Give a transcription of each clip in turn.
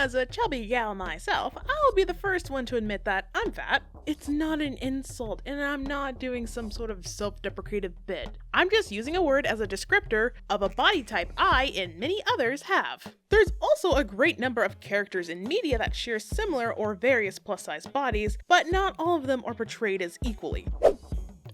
As a chubby gal myself, I'll be the first one to admit that I'm fat. It's not an insult, and I'm not doing some sort of self-deprecative bit. I'm just using a word as a descriptor of a body type I, and many others, have. There's also a great number of characters in media that share similar or various plus-size bodies, but not all of them are portrayed as equally.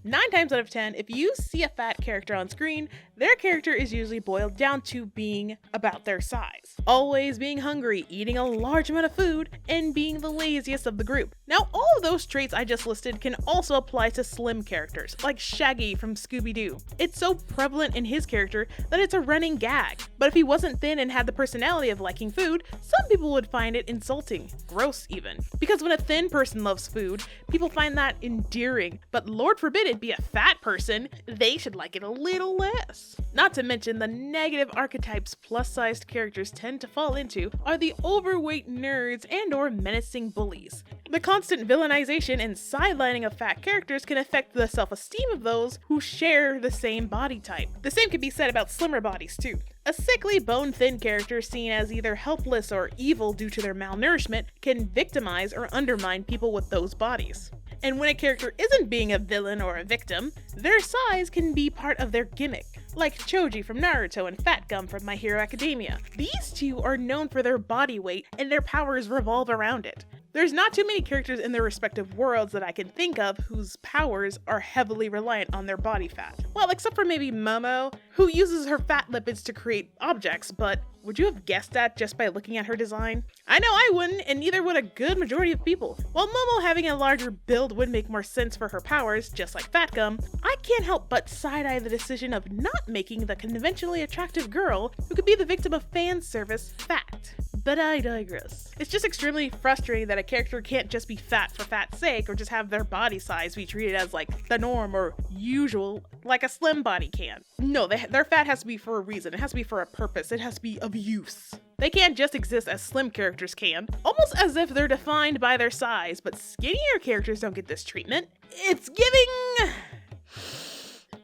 9 times out of 10, if you see a fat character on screen, their character is usually boiled down to being about their size. Always being hungry, eating a large amount of food, and being the laziest of the group. Now, all of those traits I just listed can also apply to slim characters, like Shaggy from Scooby-Doo. It's so prevalent in his character that it's a running gag. But if he wasn't thin and had the personality of liking food, some people would find it insulting, gross even. Because when a thin person loves food, people find that endearing, but Lord forbid it be a fat person, they should like it a little less. Not to mention the negative archetypes plus-sized characters tend to fall into are the overweight nerds and or menacing bullies. The constant villainization and sidelining of fat characters can affect the self-esteem of those who share the same body type. The same can be said about slimmer bodies too. A sickly, bone-thin character seen as either helpless or evil due to their malnourishment can victimize or undermine people with those bodies. And when a character isn't being a villain or a victim, their size can be part of their gimmick, like Choji from Naruto and Fat Gum from My Hero Academia. These two are known for their body weight and their powers revolve around it. There's not too many characters in their respective worlds that I can think of whose powers are heavily reliant on their body fat. Well, except for maybe Momo, who uses her fat lipids to create objects, but would you have guessed that just by looking at her design? I know I wouldn't, and neither would a good majority of people. While Momo having a larger build would make more sense for her powers, just like Fat Gum, I can't help but side-eye the decision of not making the conventionally attractive girl who could be the victim of fan service fat. But I digress. It's just extremely frustrating that a character can't just be fat for fat's sake or just have their body size be treated as like the norm or usual like a slim body can. No, their fat has to be for a reason. It has to be for a purpose. It has to be of use. They can't just exist as slim characters can, almost as if they're defined by their size, but skinnier characters don't get this treatment. It's giving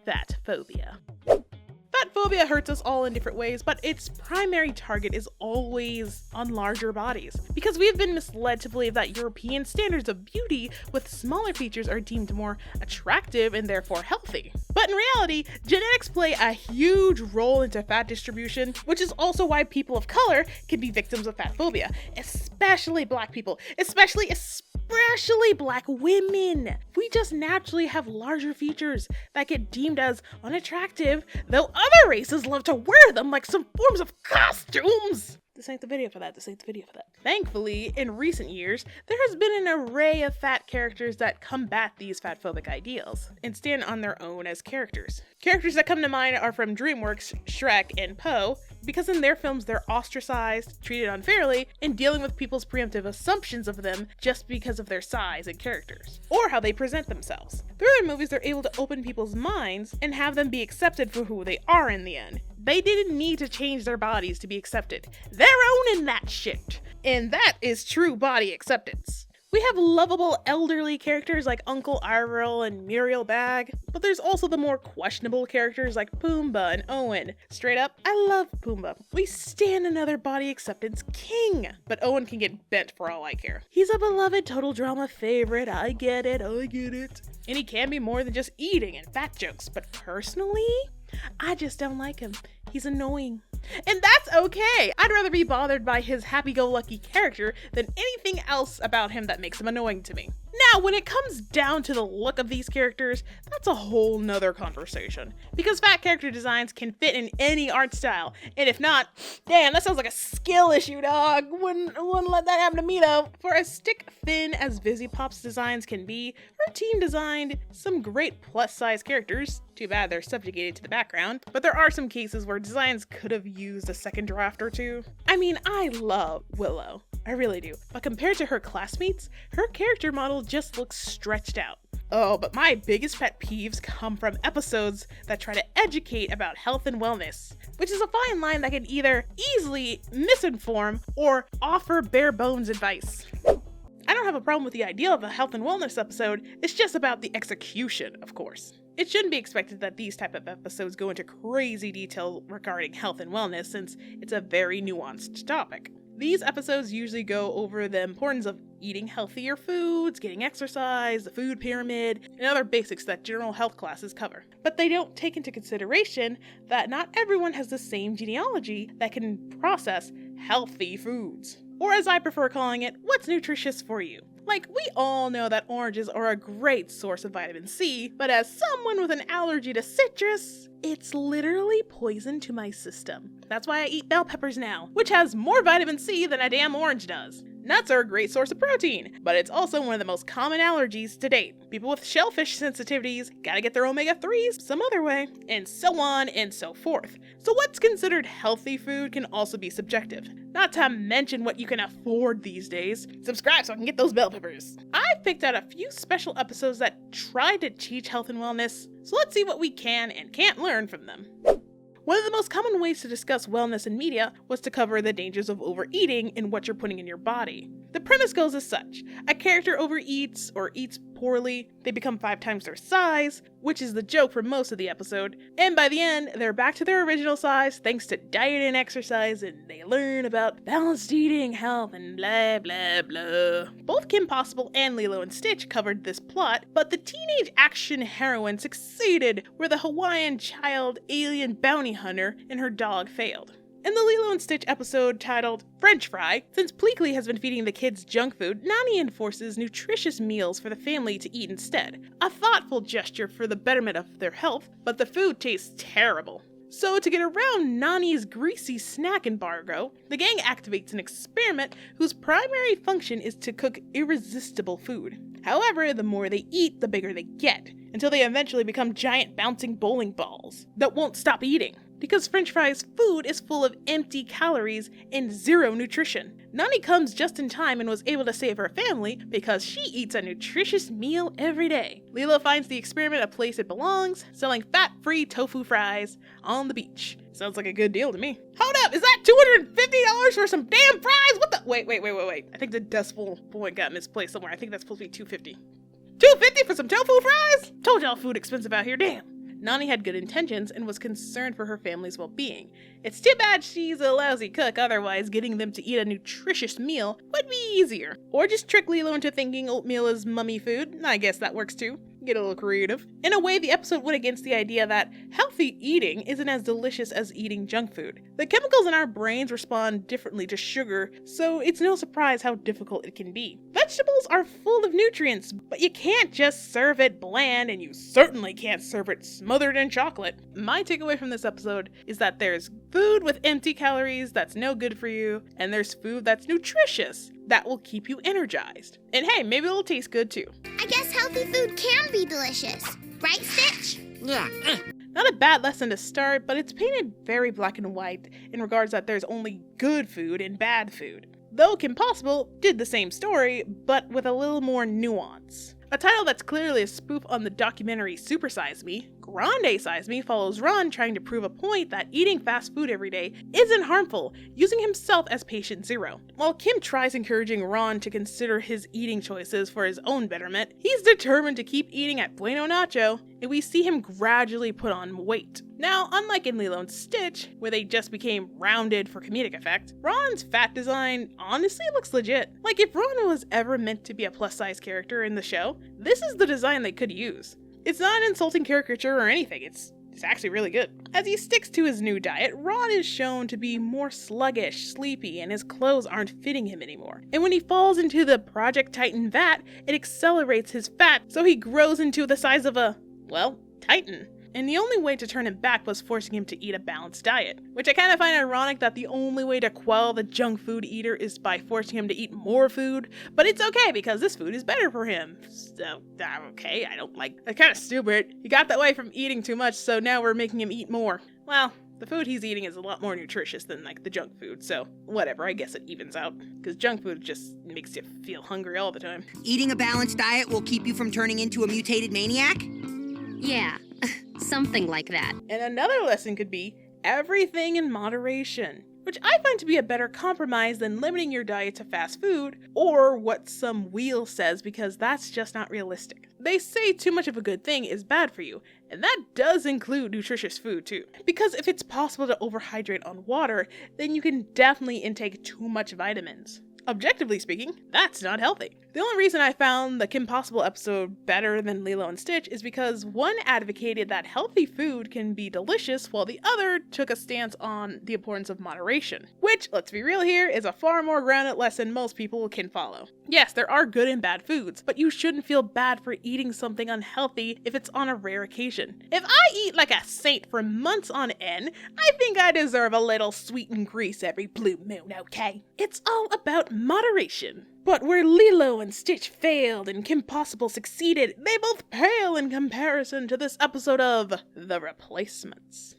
fatphobia. Fatphobia hurts us all in different ways, but its primary target is always on larger bodies, because we have been misled to believe that European standards of beauty with smaller features are deemed more attractive and therefore healthy. But in reality, genetics play a huge role into fat distribution, which is also why people of color can be victims of fatphobia, especially black people, especially black women. We just naturally have larger features that get deemed as unattractive, though other races love to wear them like some forms of costumes. This ain't the video for that. Thankfully, in recent years, there has been an array of fat characters that combat these fatphobic ideals and stand on their own as characters. Characters that come to mind are from DreamWorks, Shrek, and Poe, because in their films they're ostracized, treated unfairly, and dealing with people's preemptive assumptions of them just because of their size and characters, or how they present themselves. Through their movies, they're able to open people's minds and have them be accepted for who they are in the end. They didn't need to change their bodies to be accepted. They're owning that shit. And that is true body acceptance. We have lovable elderly characters like Uncle Iroh and Muriel Bag, but there's also the more questionable characters like Pumbaa and Owen. Straight up, I love Pumbaa. We stand another body acceptance king, but Owen can get bent for all I care. He's a beloved total drama favorite, I get it. And he can be more than just eating and fat jokes, but personally, I just don't like him. He's annoying. And that's okay. I'd rather be bothered by his happy-go-lucky character than anything else about him that makes him annoying to me. Now, when it comes down to the look of these characters, that's a whole nother conversation. Because fat character designs can fit in any art style, and if not, damn, that sounds like a skill issue, dog. Wouldn't let that happen to me, though. For as stick thin as Vizzy-Pop's designs can be, her team designed some great plus-size characters. Too bad they're subjugated to the background, but there are some cases where designs could have used a second draft or two. I mean, I love Willow. I really do. But compared to her classmates, her character model just looks stretched out. Oh, but my biggest pet peeves come from episodes that try to educate about health and wellness, which is a fine line that can either easily misinform or offer bare bones advice. I don't have a problem with the idea of a health and wellness episode, it's just about the execution, of course. It shouldn't be expected that these type of episodes go into crazy detail regarding health and wellness since it's a very nuanced topic. These episodes usually go over the importance of eating healthier foods, getting exercise, the food pyramid, and other basics that general health classes cover. But they don't take into consideration that not everyone has the same genealogy that can process healthy foods. Or as I prefer calling it, what's nutritious for you? Like, we all know that oranges are a great source of vitamin C, but as someone with an allergy to citrus, it's literally poison to my system. That's why I eat bell peppers now, which has more vitamin C than a damn orange does. Nuts are a great source of protein, but it's also one of the most common allergies to date. People with shellfish sensitivities gotta get their omega-3s some other way, and so on and so forth. So what's considered healthy food can also be subjective. Not to mention what you can afford these days. Subscribe so I can get those bell peppers. I've picked out a few special episodes that try to teach health and wellness, so let's see what we can and can't learn from them. One of the most common ways to discuss wellness in media was to cover the dangers of overeating and what you're putting in your body. The premise goes as such. A character overeats or eats poorly, they become 5 times their size, which is the joke for most of the episode, and by the end, they're back to their original size thanks to diet and exercise, and they learn about balanced eating, health, and blah blah blah. Both Kim Possible and Lilo and Stitch covered this plot, but the teenage action heroine succeeded where the Hawaiian child alien bounty hunter and her dog failed. In the Lilo and Stitch episode titled French Fry, since Pleakley has been feeding the kids junk food, Nani enforces nutritious meals for the family to eat instead. A thoughtful gesture for the betterment of their health, but the food tastes terrible. So to get around Nani's greasy snack embargo, the gang activates an experiment whose primary function is to cook irresistible food. However, the more they eat, the bigger they get, until they eventually become giant bouncing bowling balls that won't stop eating. Because French fries food is full of empty calories and zero nutrition. Nani comes just in time and was able to save her family because she eats a nutritious meal every day. Lilo finds the experiment a place it belongs, selling fat-free tofu fries on the beach. Sounds like a good deal to me. Hold up, is that $250 for some damn fries? What the? Wait. I think the decimal point got misplaced somewhere. I think that's supposed to be $250. $250 for some tofu fries? Told y'all food expensive out here, damn. Nani had good intentions and was concerned for her family's well-being. It's too bad she's a lousy cook, otherwise getting them to eat a nutritious meal would be easier. Or just trick Lilo into thinking oatmeal is mummy food. I guess that works too. Get a little creative. In a way, the episode went against the idea that healthy eating isn't as delicious as eating junk food. The chemicals in our brains respond differently to sugar, so it's no surprise how difficult it can be. Vegetables are full of nutrients, but you can't just serve it bland, and you certainly can't serve it smothered in chocolate. My takeaway from this episode is that there's food with empty calories that's no good for you, and there's food that's nutritious that will keep you energized. And hey, maybe it'll taste good too. I guess healthy food can be delicious. Right, Stitch? Yeah. Not a bad lesson to start, but it's painted very black and white in regards that there's only good food and bad food. Though Kim Possible did the same story, but with a little more nuance. A title that's clearly a spoof on the documentary Super Size Me, Grande Size Me follows Ron trying to prove a point that eating fast food every day isn't harmful, using himself as patient zero. While Kim tries encouraging Ron to consider his eating choices for his own betterment, he's determined to keep eating at Bueno Nacho, and we see him gradually put on weight. Now, unlike in Lilo and Stitch, where they just became rounded for comedic effect, Ron's fat design honestly looks legit. Like, if Ron was ever meant to be a plus-size character in the show, this is the design they could use. It's not an insulting caricature or anything, it's actually really good. As he sticks to his new diet, Ron is shown to be more sluggish, sleepy, and his clothes aren't fitting him anymore. And when he falls into the Project Titan vat, it accelerates his fat, so he grows into the size of a, well, Titan. And the only way to turn him back was forcing him to eat a balanced diet. Which I kind of find ironic that the only way to quell the junk food eater is by forcing him to eat more food. But it's okay because this food is better for him. So, okay, that's kind of stupid. He got that way from eating too much, so now we're making him eat more. Well, the food he's eating is a lot more nutritious than the junk food, so whatever, I guess it evens out. Because junk food just makes you feel hungry all the time. Eating a balanced diet will keep you from turning into a mutated maniac? Yeah, something like that. And another lesson could be everything in moderation. which I find to be a better compromise than limiting your diet to fast food, or what some wheel says, because that's just not realistic. They say too much of a good thing is bad for you, and that does include nutritious food too. Because if it's possible to overhydrate on water, then you can definitely intake too much vitamins. Objectively speaking, that's not healthy. The only reason I found the Kim Possible episode better than Lilo and Stitch is because one advocated that healthy food can be delicious while the other took a stance on the importance of moderation. Which, let's be real here, is a far more grounded lesson most people can follow. Yes, there are good and bad foods, but you shouldn't feel bad for eating something unhealthy if it's on a rare occasion. If I eat like a saint for months on end, I think I deserve a little sweetened grease every blue moon, okay? It's all about moderation. But where Lilo and Stitch failed and Kim Possible succeeded, they both pale in comparison to this episode of The Replacements.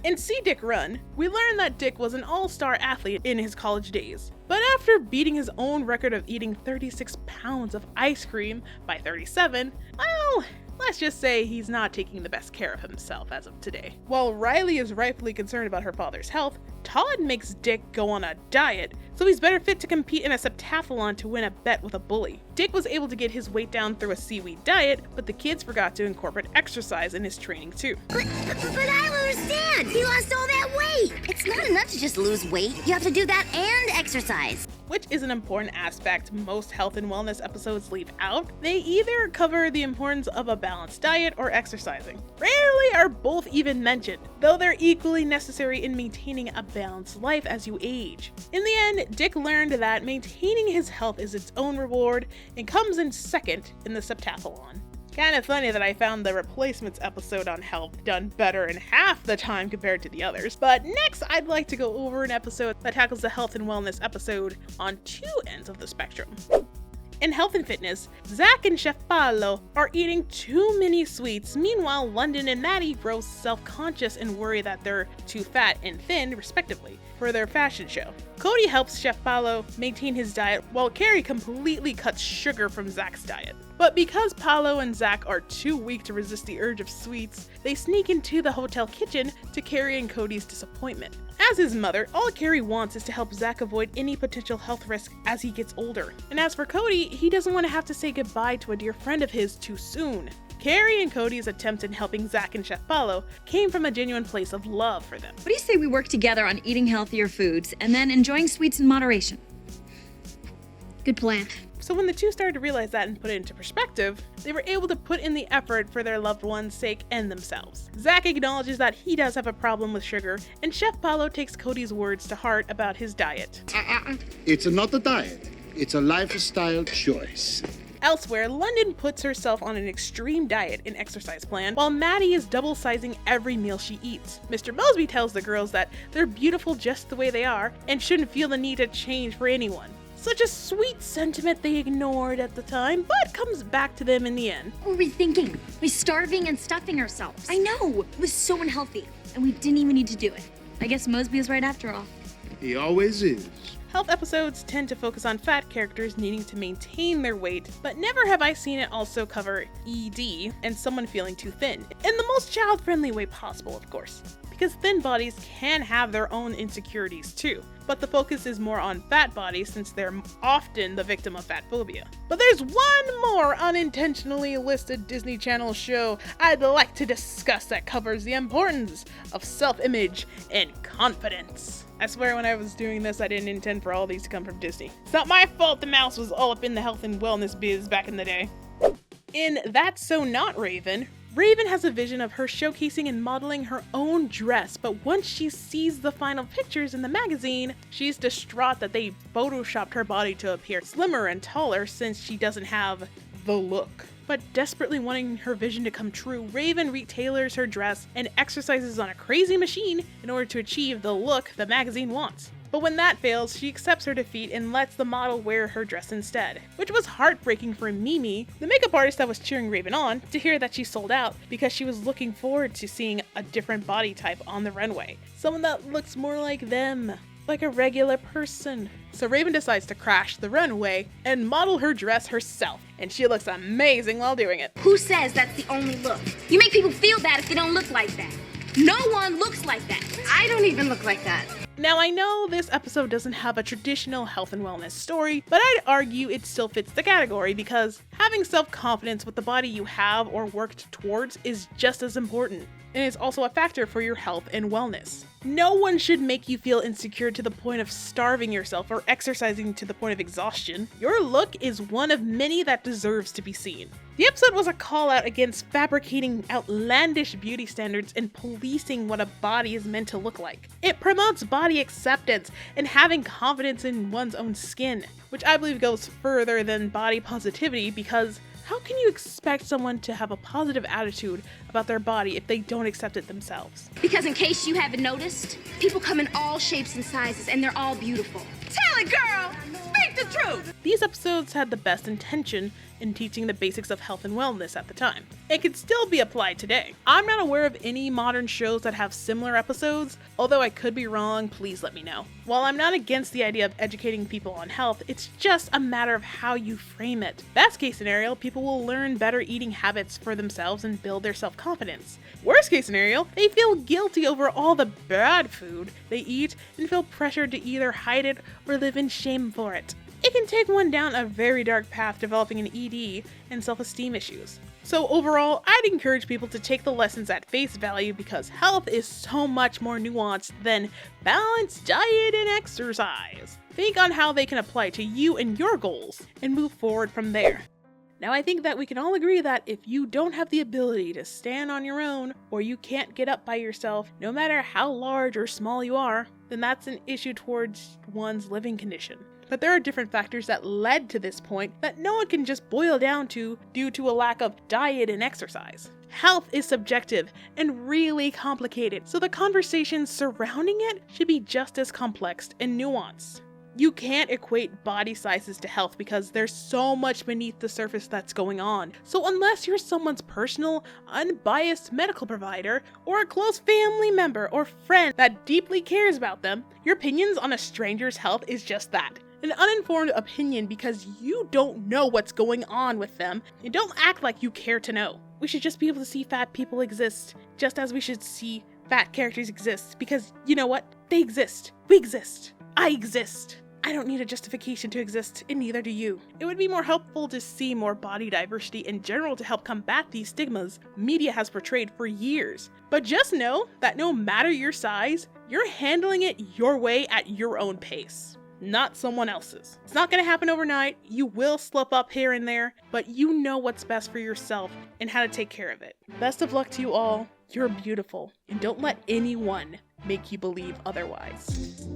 In See Dick Run, we learn that Dick was an all-star athlete in his college days. But after beating his own record of eating 36 pounds of ice cream by 37, well, let's just say he's not taking the best care of himself as of today. While Riley is rightfully concerned about her father's health, Todd makes Dick go on a diet, so he's better fit to compete in a septathlon to win a bet with a bully. Dick was able to get his weight down through a seaweed diet, but the kids forgot to incorporate exercise in his training too. But I don't understand. He lost all that weight. It's not enough to just lose weight. You have to do that and exercise. Which is an important aspect most health and wellness episodes leave out. They either cover the importance of a balanced diet or exercising. Rarely are both even mentioned, though they're equally necessary in maintaining a balanced life as you age. In the end, Dick learned that maintaining his health is its own reward and comes in second in the septathlon. Kinda funny that I found the Replacements episode on health done better in half the time compared to the others, but next I'd like to go over an episode that tackles the health and wellness episode on two ends of the spectrum. In Health and Fitness, Zack and Chef Paolo are eating too many sweets. Meanwhile, London and Maddie grow self-conscious and worry that they're too fat and thin, respectively, for their fashion show. Cody helps Chef Paolo maintain his diet, while Carrie completely cuts sugar from Zack's diet. But because Paolo and Zack are too weak to resist the urge of sweets, they sneak into the hotel kitchen to Carrie and Cody's disappointment. As his mother, all Carrie wants is to help Zack avoid any potential health risk as he gets older. And as for Cody, he doesn't want to have to say goodbye to a dear friend of his too soon. Carrie and Cody's attempt in helping Zack and Chef Paolo came from a genuine place of love for them. What do you say we work together on eating healthier foods and then enjoying sweets in moderation? Good plan. So when the two started to realize that and put it into perspective, they were able to put in the effort for their loved ones' sake and themselves. Zack acknowledges that he does have a problem with sugar, and Chef Paolo takes Cody's words to heart about his diet. It's not a diet, it's a lifestyle choice. Elsewhere, London puts herself on an extreme diet and exercise plan, while Maddie is double-sizing every meal she eats. Mr. Mosby tells the girls that they're beautiful just the way they are, and shouldn't feel the need to change for anyone. Such a sweet sentiment they ignored at the time, but comes back to them in the end. What were we thinking? We're starving and stuffing ourselves. I know. It was so unhealthy, and we didn't even need to do it. I guess Mosby is right after all. He always is. Health episodes tend to focus on fat characters needing to maintain their weight, but never have I seen it also cover ED and someone feeling too thin, in the most child-friendly way possible, of course. Because thin bodies can have their own insecurities too, but the focus is more on fat bodies since they're often the victim of fatphobia. But there's one more unintentionally listed Disney Channel show I'd like to discuss that covers the importance of self-image and confidence. I swear when I was doing this, I didn't intend for all these to come from Disney. It's not my fault the mouse was all up in the health and wellness biz back in the day. In That's So Not Raven, Raven has a vision of her showcasing and modeling her own dress, but once she sees the final pictures in the magazine, she's distraught that they photoshopped her body to appear slimmer and taller since she doesn't have the look. But desperately wanting her vision to come true, Raven retailers her dress and exercises on a crazy machine in order to achieve the look the magazine wants. But when that fails, she accepts her defeat and lets the model wear her dress instead, which was heartbreaking for Mimi, the makeup artist that was cheering Raven on, to hear that she sold out because she was looking forward to seeing a different body type on the runway. Someone that looks more like them, like a regular person. So Raven decides to crash the runway and model her dress herself, and she looks amazing while doing it. Who says that's the only look? You make people feel bad if they don't look like that. No one looks like that. I don't even look like that. Now, I know this episode doesn't have a traditional health and wellness story, but I'd argue it still fits the category because having self-confidence with the body you have or worked towards is just as important, and is also a factor for your health and wellness. No one should make you feel insecure to the point of starving yourself or exercising to the point of exhaustion. Your look is one of many that deserves to be seen. The episode was a call out against fabricating outlandish beauty standards and policing what a body is meant to look like. It promotes body acceptance and having confidence in one's own skin, which I believe goes further than body positivity because how can you expect someone to have a positive attitude about their body if they don't accept it themselves? Because in case you haven't noticed, people come in all shapes and sizes and they're all beautiful. Tell it, girl! Speak the truth! These episodes had the best intention in teaching the basics of health and wellness at the time. It could still be applied today. I'm not aware of any modern shows that have similar episodes, although I could be wrong, please let me know. While I'm not against the idea of educating people on health, it's just a matter of how you frame it. Best case scenario, people will learn better eating habits for themselves and build their self-confidence. Worst case scenario, they feel guilty over all the bad food they eat and feel pressured to either hide it or live in shame for it. It can take one down a very dark path, developing an ED and self-esteem issues. So overall, I'd encourage people to take the lessons at face value because health is so much more nuanced than balanced diet and exercise. Think on how they can apply to you and your goals and move forward from there. Now, I think that we can all agree that if you don't have the ability to stand on your own, or you can't get up by yourself, no matter how large or small you are, then that's an issue towards one's living condition. But there are different factors that led to this point that no one can just boil down to due to a lack of diet and exercise. Health is subjective and really complicated, so the conversations surrounding it should be just as complex and nuanced. You can't equate body sizes to health because there's so much beneath the surface that's going on. So unless you're someone's personal, unbiased medical provider, or a close family member or friend that deeply cares about them, your opinions on a stranger's health is just that. An uninformed opinion because you don't know what's going on with them and don't act like you care to know. We should just be able to see fat people exist, just as we should see fat characters exist, because you know what? They exist. We exist. I exist. I don't need a justification to exist, and neither do you. It would be more helpful to see more body diversity in general to help combat these stigmas media has portrayed for years. But just know that no matter your size, you're handling it your way at your own pace, not someone else's. It's not going to happen overnight. You will slip up here and there, but you know what's best for yourself and how to take care of it. Best of luck to you all. You're beautiful, and don't let anyone make you believe otherwise.